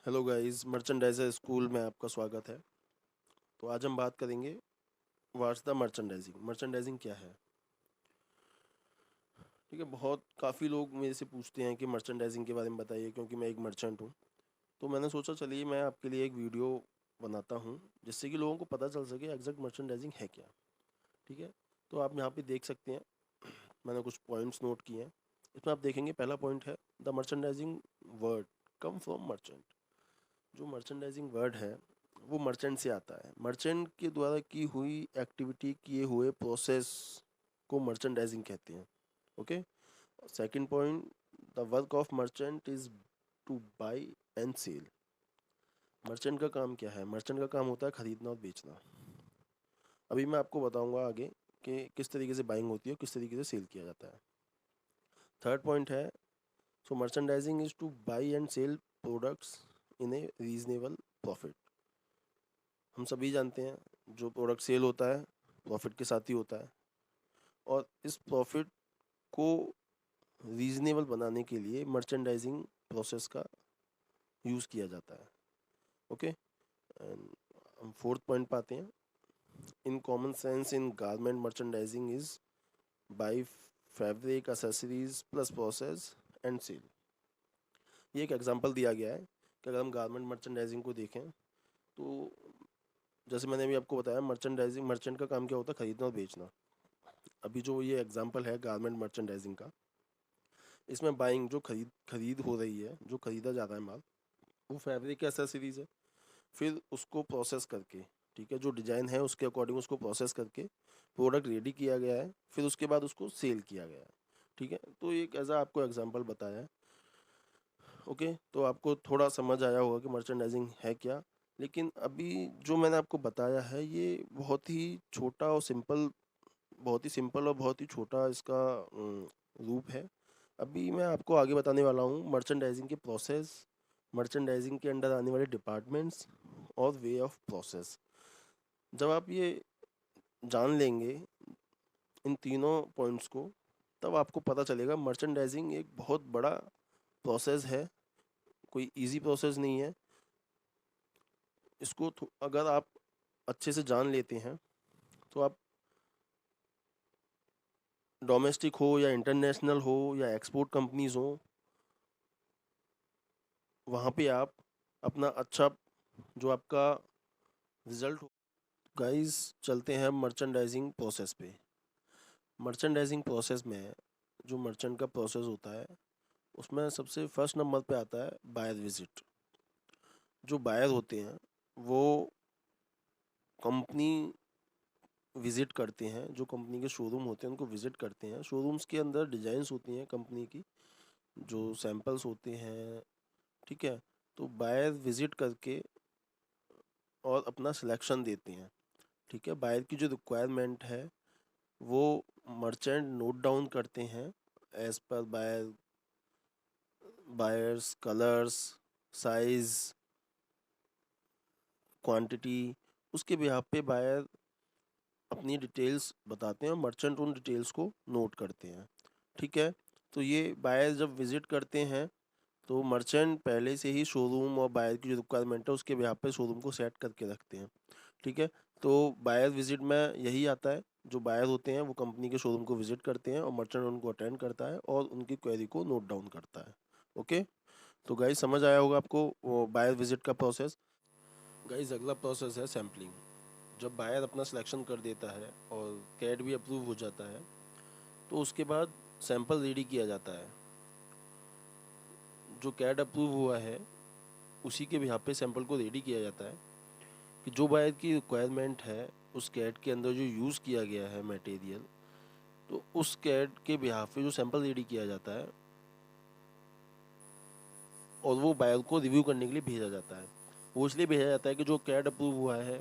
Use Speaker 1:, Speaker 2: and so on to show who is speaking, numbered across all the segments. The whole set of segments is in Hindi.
Speaker 1: हेलो गाइस, मर्चेंडाइजर स्कूल में आपका स्वागत है। तो आज हम बात करेंगे व्हाट्स द मर्चेंडाइजिंग। मर्चेंडाइजिंग क्या है? ठीक है, बहुत काफ़ी लोग मेरे से पूछते हैं कि मर्चेंडाइजिंग के बारे में बताइए, क्योंकि मैं एक मर्चेंट हूँ। तो मैंने सोचा चलिए मैं आपके लिए एक वीडियो बनाता हूँ जिससे कि लोगों को पता चल सके एग्जैक्ट मर्चेंडाइजिंग है क्या। ठीक है, तो आप यहाँ पे देख सकते हैं, मैंने कुछ पॉइंट्स नोट किए हैं। इसमें आप देखेंगे पहला पॉइंट है the merchandising word come from merchant. जो मर्चेंडाइजिंग वर्ड है वो मर्चेंट से आता है। मर्चेंट के द्वारा की हुई एक्टिविटी, किए हुए प्रोसेस को मर्चेंडाइजिंग कहते हैं। Okay. Second point, the work of merchant is to buy and sell. Merchant का काम क्या है? मर्चेंट का काम होता है खरीदना और बेचना। अभी मैं आपको बताऊंगा आगे कि किस तरीके से बाइंग होती है और किस तरीके से सेल किया जाता है। थर्ड पॉइंट है, so merchandising is to buy and sell products in a reasonable profit. हम सभी जानते हैं जो प्रोडक्ट सेल होता है प्रॉफिट के साथ ही होता है, और इस प्रॉफिट को रीजनेबल बनाने के लिए मर्चेंडाइजिंग प्रोसेस का यूज़ किया जाता है। ओके। एंड हम फोर्थ पॉइंट पाते हैं, in common sense in garment merchandising is by fabric accessories plus process and sale. ये एक एग्जांपल दिया गया है कि अगर हम गारमेंट मर्चेंडाइजिंग को देखें तो जैसे मैंने अभी आपको बताया, मर्चेंडाइजिंग, मर्चेंट का काम क्या होता है? खरीदना और बेचना। अभी जो ये एग्जांपल है गारमेंट मर्चेंडाइजिंग का, इसमें बाइंग, जो खरीद हो रही है, जो खरीदा जा रहा है माल, वो फैब्रिक एसेसरीज है। फिर उसको प्रोसेस करके, ठीक है, जो डिज़ाइन है उसके अकॉर्डिंग उसको प्रोसेस करके प्रोडक्ट रेडी किया गया है, फिर उसके बाद उसको सेल किया गया है। ठीक है, तो एक ऐसा आपको एग्जांपल बताया है। ओके, तो आपको थोड़ा समझ आया होगा कि मर्चेंडाइजिंग है क्या। लेकिन अभी जो मैंने आपको बताया है ये बहुत ही छोटा और सिंपल, बहुत ही सिंपल और बहुत ही छोटा इसका रूप है। अभी मैं आपको आगे बताने वाला हूँ मर्चेंडाइजिंग के प्रोसेस, मर्चेंडाइजिंग के अंडर आने वाले डिपार्टमेंट्स और वे ऑफ प्रोसेस। जब आप ये जान लेंगे इन तीनों पॉइंट्स को, तब आपको पता चलेगा मर्चेंडाइजिंग एक बहुत बड़ा प्रोसेस है, कोई इजी प्रोसेस नहीं है। इसको अगर आप अच्छे से जान लेते हैं तो आप डोमेस्टिक हो या इंटरनेशनल हो या एक्सपोर्ट कंपनीज हो, वहाँ पे आप अपना अच्छा जो आपका रिजल्ट हो। गाइस, चलते हैं मर्चेंडाइजिंग प्रोसेस पे। मर्चेंडाइजिंग प्रोसेस में जो मर्चेंट का प्रोसेस होता है उसमें सबसे फर्स्ट नंबर पे आता है बायर विजिट। जो बायर होते हैं वो कंपनी विज़िट करते हैं, जो कंपनी के शोरूम होते हैं उनको विज़िट करते हैं। शोरूम्स के अंदर डिज़ाइंस होती हैं कंपनी की, जो सैंपल्स होते हैं। ठीक है, तो बायर विज़िट करके और अपना सिलेक्शन देते हैं। ठीक है, बायर की जो रिक्वायरमेंट है वो मर्चेंट नोट डाउन करते हैं एज पर buyer, buyers colours, size, quantity. उसके बिहाफ पे बायर अपनी डिटेल्स बताते हैं और मर्चेंट उन डिटेल्स को नोट करते हैं। ठीक है, तो ये बायर जब विज़िट करते हैं तो मर्चेंट पहले से ही शोरूम और बायर की जो रिक्वायरमेंट है उसके बिहाफ पे शोरूम को सेट करके रखते हैं। ठीक है, तो बायर विजिट में यही आता है, जो बायर होते हैं वो कंपनी के शोरूम को विजिट करते हैं और मर्चेंट उनको अटेंड करता है और उनकी क्वेरी को नोट डाउन करता है। ओके, तो गाइस समझ आया होगा आपको वो बायर विजिट का प्रोसेस। गाइस, अगला प्रोसेस है सैम्पलिंग। जब बायर अपना सिलेक्शन कर देता है और कैड भी अप्रूव हो जाता है तो उसके बाद सैंपल रेडी किया जाता है। जो कैड अप्रूव हुआ है उसी के बिहाफ पे सैंपल को रेडी किया जाता है कि जो बायर की रिक्वायरमेंट है उस कैड के अंदर जो यूज़ किया गया है मटेरियल, तो उस कैड के बिहाफ पे जो सैंपल रेडी किया जाता है और वो बायर को रिव्यू करने के लिए भेजा जाता है। वो इसलिए भेजा जाता है कि जो कैड अप्रूव हुआ है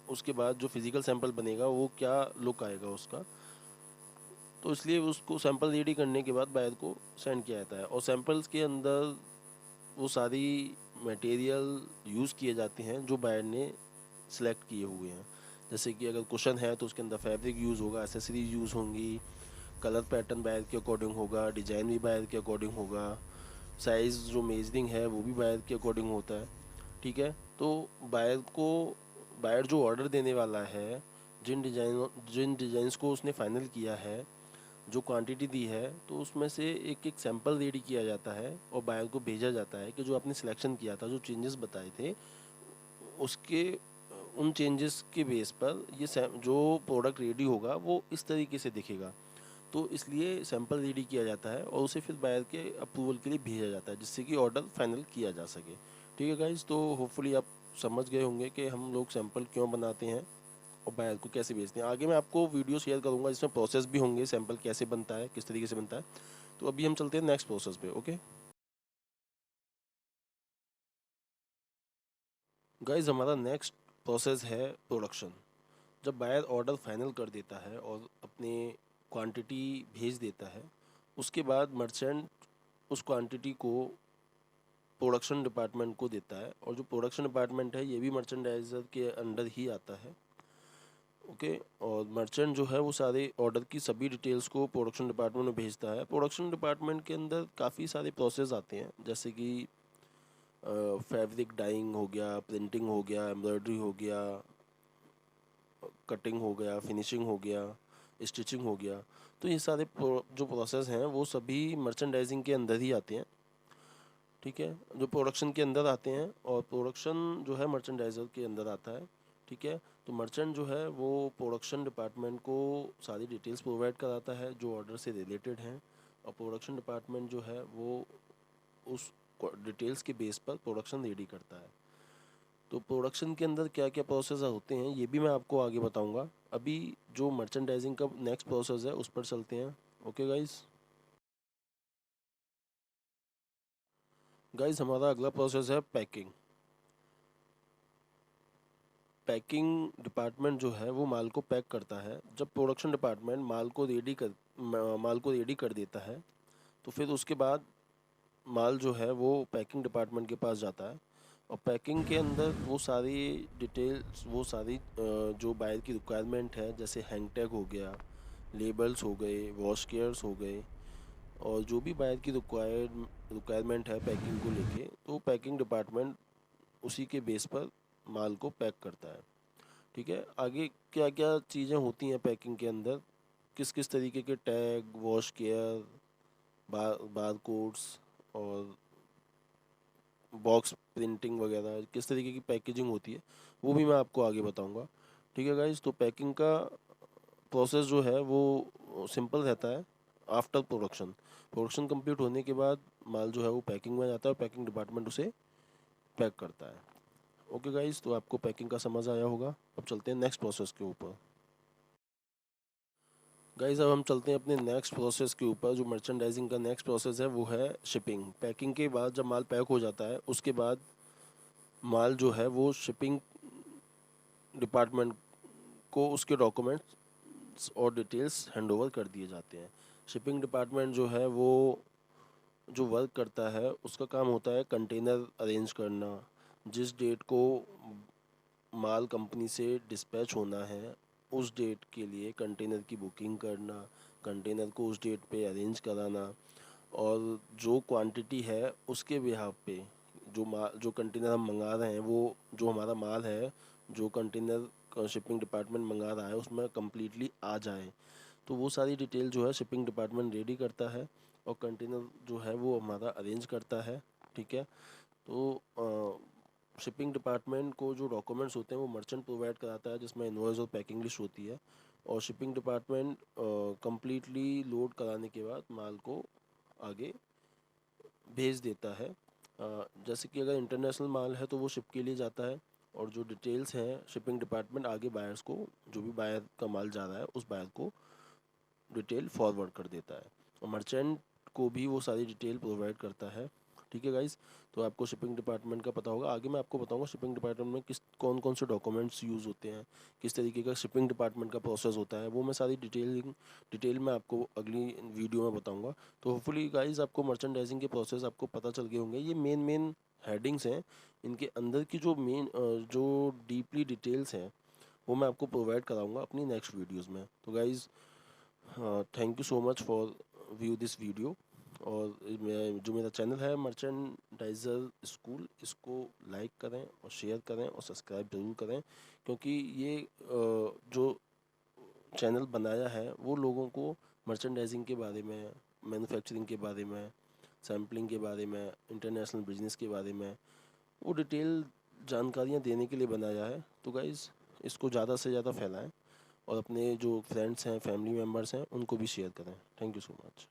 Speaker 1: उसके बाद जो फिज़िकल सैंपल बनेगा वो क्या लुक आएगा उसका, तो इसलिए उसको सैंपल रेडी करने के बाद बायर को सेंड किया जाता है। और सैंपल्स के अंदर वो सारी मटेरियल यूज़ किए जाते हैं जो बायर ने सिलेक्ट किए हुए हैं। जैसे कि अगर कुशन है तो उसके अंदर फैब्रिक यूज़ होगा, एसेसरीज यूज़ होंगी, कलर पैटर्न बायर के अकॉर्डिंग होगा, डिज़ाइन भी बायर के अकॉर्डिंग होगा, साइज़ जो मेजरिंग है वो भी बायर के अकॉर्डिंग होता है। ठीक है। तो बायर जो ऑर्डर देने वाला है, जिन डिज़ाइंस को उसने फाइनल किया है, जो क्वांटिटी दी है, तो उसमें से एक एक सैंपल रेडी किया जाता है और बायर को भेजा जाता है कि जो आपने सिलेक्शन किया था, जो चेंजेस बताए थे, उसके उन चेंजेस के बेस पर जो प्रोडक्ट रेडी होगा वो इस तरीके से दिखेगा। तो इसलिए सैंपल रेडी किया जाता है और उसे फिर बायर के अप्रूवल के लिए भेजा जाता है, जिससे कि ऑर्डर फाइनल किया जा सके। ठीक है गाइज, तो होपफुली आप समझ गए होंगे कि हम लोग सैंपल क्यों बनाते हैं और बायर को कैसे भेजते हैं। आगे मैं आपको वीडियो शेयर करूंगा जिसमें प्रोसेस भी होंगे, सैंपल कैसे बनता है, किस तरीके से बनता है। तो अभी हम चलते हैं नेक्स्ट प्रोसेस पे। ओके गाइज, हमारा नेक्स्ट प्रोसेस है प्रोडक्शन। जब बायर ऑर्डर फाइनल कर देता है और अपने क्वांटिटी भेज देता है, उसके बाद मर्चेंट उस क्वांटिटी को प्रोडक्शन डिपार्टमेंट को देता है, और जो प्रोडक्शन डिपार्टमेंट है ये भी मर्चेंडाइजर के अंडर ही आता है। ओके, और मर्चेंट जो है वो सारे ऑर्डर की सभी डिटेल्स को प्रोडक्शन डिपार्टमेंट में भेजता है। प्रोडक्शन डिपार्टमेंट के अंदर काफ़ी सारे प्रोसेस आते हैं, जैसे कि फैब्रिक डाइंग हो गया, प्रिंटिंग हो गया, एम्ब्रॉयडरी हो गया, कटिंग हो गया, फिनिशिंग हो गया, स्टिचिंग हो गया। तो ये सारे जो प्रोसेस हैं वो सभी मर्चेंडाइजिंग के अंदर ही आते हैं। ठीक है, जो प्रोडक्शन के अंदर आते हैं, और प्रोडक्शन जो है मर्चेंडाइजर के अंदर आता है। ठीक है, तो मर्चेंट जो है वो प्रोडक्शन डिपार्टमेंट को सारी डिटेल्स प्रोवाइड कराता है जो ऑर्डर से रिलेटेड हैं, और प्रोडक्शन डिपार्टमेंट जो है वो उस डिटेल्स के बेस पर प्रोडक्शन रेडी करता है। तो प्रोडक्शन के अंदर क्या क्या प्रोसेस होते हैं ये भी मैं आपको आगे बताऊंगा। अभी जो मर्चेंडाइजिंग का नेक्स्ट प्रोसेस है उस पर चलते हैं। ओके गाइस, हमारा अगला प्रोसेस है पैकिंग। पैकिंग डिपार्टमेंट जो है वो माल को पैक करता है। जब प्रोडक्शन डिपार्टमेंट माल को रेडी कर देता है, तो फिर उसके बाद माल जो है वो पैकिंग डिपार्टमेंट के पास जाता है, और पैकिंग के अंदर वो सारी डिटेल्स, वो सारी जो बायर की रिक्वायरमेंट है, जैसे हैंग टैग हो गया, लेबल्स हो गए, वॉश केयर्स हो गए, और जो भी बायर की रिक्वायरमेंट है पैकिंग को लेके, तो पैकिंग डिपार्टमेंट उसी के बेस पर माल को पैक करता है। ठीक है, आगे क्या क्या चीज़ें होती हैं पैकिंग के अंदर, किस किस तरीके के टैग, वॉश केयर, बार कोड्स और बॉक्स प्रिंटिंग वगैरह, किस तरीके की पैकेजिंग होती है, वो भी मैं आपको आगे बताऊंगा। ठीक है गाइज, तो पैकिंग का प्रोसेस जो है वो सिंपल रहता है। आफ्टर प्रोडक्शन, प्रोडक्शन कंप्लीट होने के बाद माल जो है वो पैकिंग में जाता है, पैकिंग डिपार्टमेंट उसे पैक करता है। ओके गाइज, तो आपको पैकिंग का समझ आया होगा। अब चलते हैं नेक्स्ट प्रोसेस के ऊपर। गाइज, अब हम चलते हैं अपने नेक्स्ट प्रोसेस के ऊपर। जो मर्चेंडाइजिंग का नेक्स्ट प्रोसेस है वो है शिपिंग। पैकिंग के बाद जब माल पैक हो जाता है, उसके बाद माल जो है वो शिपिंग डिपार्टमेंट को उसके डॉक्यूमेंट्स और डिटेल्स हैंड ओवर कर दिए जाते हैं। शिपिंग डिपार्टमेंट जो है वो जो वर्क करता है उसका काम होता है कंटेनर अरेंज करना, जिस डेट को माल कंपनी से डिस्पैच होना है उस डेट के लिए कंटेनर की बुकिंग करना, कंटेनर को उस डेट पे अरेंज कराना, और जो क्वांटिटी है उसके बिहाफ पे जो कंटेनर हम मंगा रहे हैं, वो जो हमारा माल है, जो कंटेनर शिपिंग डिपार्टमेंट मंगा रहा है उसमें कम्प्लीटली आ जाए, तो वो सारी डिटेल जो है शिपिंग डिपार्टमेंट रेडी करता है, और कंटेनर जो है वो हमारा अरेंज करता है। ठीक है, तो शिपिंग डिपार्टमेंट को जो डॉक्यूमेंट्स होते हैं वो मर्चेंट प्रोवाइड कराता है, जिसमें इनवॉइस और पैकिंग लिस्ट होती है, और शिपिंग डिपार्टमेंट कम्प्लीटली लोड कराने के बाद माल को आगे भेज देता है। जैसे कि अगर इंटरनेशनल माल है तो वो शिप के लिए जाता है, और जो डिटेल्स हैं शिपिंग डिपार्टमेंट आगे बायर्स को, जो भी बायर का माल जा रहा है उस बायर को डिटेल फॉरवर्ड कर देता है, और मर्चेंट को भी वो सारी डिटेल प्रोवाइड करता है। ठीक है गाइस, तो आपको शिपिंग डिपार्टमेंट का पता होगा। आगे मैं आपको बताऊंगा शिपिंग डिपार्टमेंट में किस कौन कौन से डॉक्यूमेंट्स यूज़ होते हैं, किस तरीके का शिपिंग डिपार्टमेंट का प्रोसेस होता है, वो मैं सारी डिटेल में आपको अगली वीडियो में बताऊंगा। तो होपफुली गाइस आपको मर्चेंडाइजिंग के प्रोसेस आपको पता चल गए होंगे। ये मेन हेडिंग्स हैं, इनके अंदर की जो डीपली डिटेल्स हैं वो मैं आपको प्रोवाइड कराऊंगा अपनी नेक्स्ट वीडियोज़ में। तो guys, thank you so much for view this video. और जो मेरा चैनल है मर्चेंडाइज़र स्कूल, इसको लाइक करें और शेयर करें और सब्सक्राइब ज़रूर करें, क्योंकि ये जो चैनल बनाया है वो लोगों को मर्चेंडाइजिंग के बारे में, मैन्युफैक्चरिंग के बारे में, सैम्पलिंग के बारे में, इंटरनेशनल बिजनेस के बारे में वो डिटेल जानकारियाँ देने के लिए बनाया है। तो गाइज़ इसको ज़्यादा से ज़्यादा फैलाएं और अपने जो फ्रेंड्स हैं, फैमिली मेम्बर्स हैं, उनको भी शेयर करें। Thank you so much.